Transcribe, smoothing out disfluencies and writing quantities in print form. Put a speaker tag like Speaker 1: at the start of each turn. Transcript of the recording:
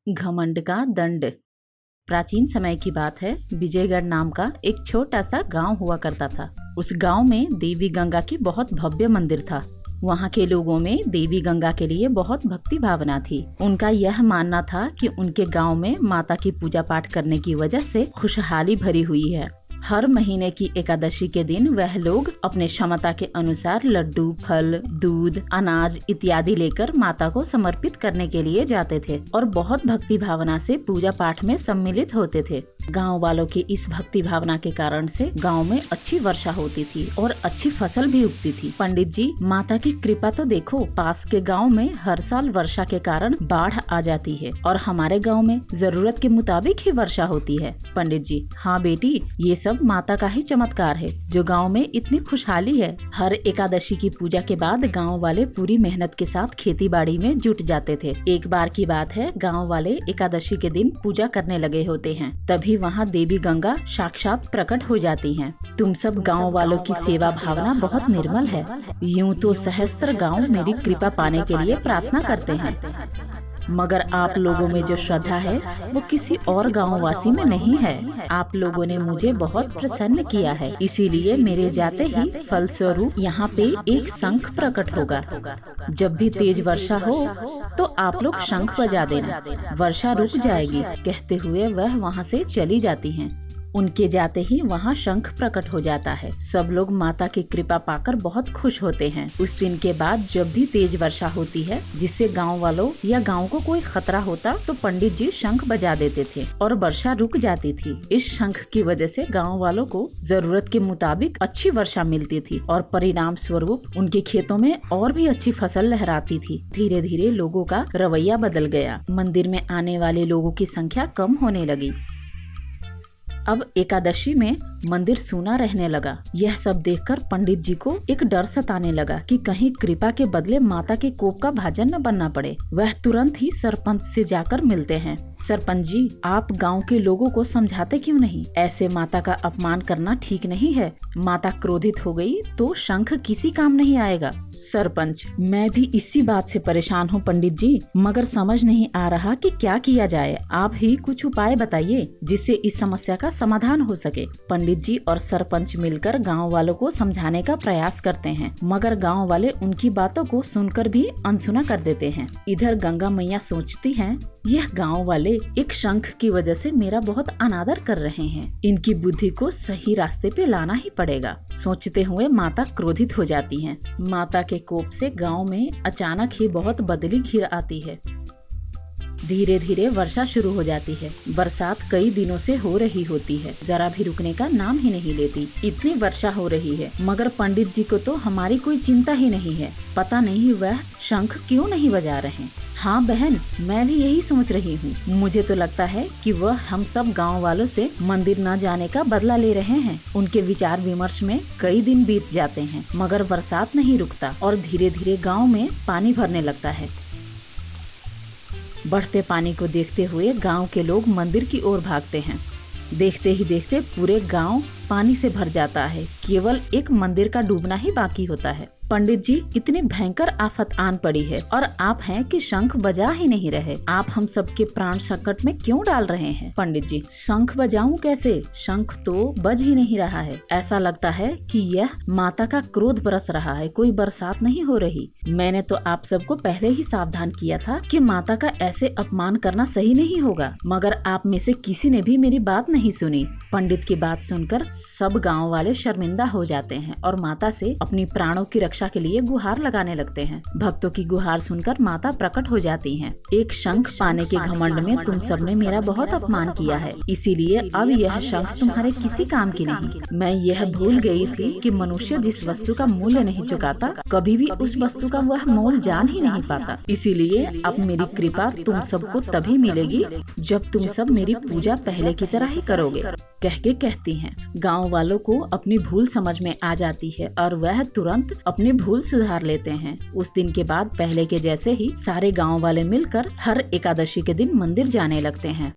Speaker 1: घमंड का दंड। प्राचीन समय की बात है। विजयगढ़ नाम का एक छोटा सा गांव हुआ करता था। उस गांव में देवी गंगा की बहुत भव्य मंदिर था। वहां के लोगों में देवी गंगा के लिए बहुत भक्ति भावना थी। उनका यह मानना था कि उनके गांव में माता की पूजा पाठ करने की वजह से खुशहाली भरी हुई है। हर महीने की एकादशी के दिन वह लोग अपने क्षमता के अनुसार लड्डू, फल, दूध, अनाज इत्यादि लेकर माता को समर्पित करने के लिए जाते थे और बहुत भक्ति भावना से पूजा पाठ में सम्मिलित होते थे। गांव वालों की इस भक्ति भावना के कारण से गांव में अच्छी वर्षा होती थी और अच्छी फसल भी उगती थी। पंडित जी, माता की कृपा तो देखो, पास के गांव में हर साल वर्षा के कारण बाढ़ आ जाती है और हमारे गांव में जरूरत के मुताबिक ही वर्षा होती है। पंडित जी, हाँ बेटी, ये सब माता का ही चमत्कार है जो गांव में इतनी खुशहाली है। हर एकादशी की पूजा के बाद गांव वाले पूरी मेहनत के साथ खेती बाड़ी में जुट जाते थे। एक बार की बात है, गांव वाले एकादशी के दिन पूजा करने लगे होते हैं। तभी वहाँ देवी गंगा साक्षात प्रकट हो जाती हैं। तुम सब गांव वालों की सेवा भावना बहुत निर्मल है। यूं तो सहस्त्र गांव मेरी कृपा पाने के लिए प्रार्थना करते हैं, मगर आप लोगों में जो श्रद्धा है वो किसी और गांववासी में नहीं है। आप लोगों ने मुझे बहुत प्रसन्न किया है, इसीलिए मेरे जाते ही फलस्वरूप यहाँ पे एक शंख प्रकट होगा। जब भी तेज वर्षा हो तो आप लोग शंख बजा देना, वर्षा रुक जाएगी। कहते हुए वह वहाँ से चली जाती हैं। उनके जाते ही वहाँ शंख प्रकट हो जाता है। सब लोग माता की कृपा पाकर बहुत खुश होते हैं। उस दिन के बाद जब भी तेज वर्षा होती है जिससे गांव वालों या गांव को कोई खतरा होता तो पंडित जी शंख बजा देते थे और वर्षा रुक जाती थी। इस शंख की वजह से गांव वालों को जरूरत के मुताबिक अच्छी वर्षा मिलती थी और परिणाम स्वरूप उनके खेतों में और भी अच्छी फसल लहराती थी। धीरे धीरे लोगों का रवैया बदल गया। मंदिर में आने वाले लोगों की संख्या कम होने लगी। अब एकादशी में मंदिर सूना रहने लगा। यह सब देखकर पंडित जी को एक डर सताने लगा कि कहीं कृपा के बदले माता के कोप का भाजन न बनना पड़े। वह तुरंत ही सरपंच से जाकर मिलते हैं। सरपंच जी, आप गांव के लोगों को समझाते क्यों नहीं? ऐसे माता का अपमान करना ठीक नहीं है। माता क्रोधित हो गई तो शंख किसी काम नहीं आएगा। सरपंच, मैं भी इसी बात से परेशान हूँ पंडित जी, मगर समझ नहीं आ रहा कि क्या किया जाए। आप ही कुछ उपाय बताइए जिससे इस समस्या का समाधान हो सके। पंडित जी और सरपंच मिलकर गांव वालों को समझाने का प्रयास करते हैं, मगर गांव वाले उनकी बातों को सुनकर भी अनसुना कर देते हैं। इधर गंगा मैया सोचती हैं, यह गांव वाले एक शंख की वजह से मेरा बहुत अनादर कर रहे हैं। इनकी बुद्धि को सही रास्ते पे लाना ही पड़ेगा। सोचते हुए माता क्रोधित हो जाती हैं। माता के कोप से गांव में अचानक ही बहुत बदली घिर आती है। धीरे धीरे वर्षा शुरू हो जाती है। बरसात कई दिनों से हो रही होती है, जरा भी रुकने का नाम ही नहीं लेती। इतनी वर्षा हो रही है, मगर पंडित जी को तो हमारी कोई चिंता ही नहीं है। पता नहीं वह शंख क्यों नहीं बजा रहे। हाँ बहन, मैं भी यही सोच रही हूँ। मुझे तो लगता है कि वह हम सब गांव वालों से मंदिर न जाने का बदला ले रहे हैं। उनके विचार विमर्श में कई दिन बीत जाते हैं, मगर बरसात नहीं रुकता और धीरे धीरे गाँव में पानी भरने लगता है। बढ़ते पानी को देखते हुए गांव के लोग मंदिर की ओर भागते हैं। देखते ही देखते पूरे गांव पानी से भर जाता है। केवल एक मंदिर का डूबना ही बाकी होता है। पंडित जी, इतनी भयंकर आफत आन पड़ी है और आप हैं कि शंख बजा ही नहीं रहे। आप हम सबके प्राण संकट में क्यों डाल रहे हैं? पंडित जी, शंख बजाऊं कैसे? शंख तो बज ही नहीं रहा है। ऐसा लगता है कि यह माता का क्रोध बरस रहा है, कोई बरसात नहीं हो रही। मैंने तो आप सबको पहले ही सावधान किया था कि माता का ऐसे अपमान करना सही नहीं होगा, मगर आप में से किसी ने भी मेरी बात नहीं सुनी। पंडित की बात सुनकर सब गाँव वाले शर्मिंदा हो जाते हैं और माता से अपनी प्राणों की रक्षा के लिए गुहार लगाने लगते हैं। भक्तों की गुहार सुनकर माता प्रकट हो जाती हैं। एक शंख पाने के घमंड में तुम सबने मेरा बहुत अपमान किया है, इसीलिए अब यह शंख तुम्हारे किसी काम की नहीं। मैं यह भूल गई थी कि मनुष्य जिस वस्तु का मूल्य नहीं चुकाता, कभी भी उस वस्तु का वह मोल जान ही नहीं पाता। इसीलिए अब मेरी कृपा तुम सबको तभी मिलेगी जब तुम सब मेरी पूजा पहले की तरह ही करोगे, कह के कहती हैं। गाँव वालों को अपनी भूल समझ में आ जाती है और वह तुरंत अपनी भूल सुधार लेते हैं। उस दिन के बाद पहले के जैसे ही सारे गांव वाले मिलकर हर एकादशी के दिन मंदिर जाने लगते हैं।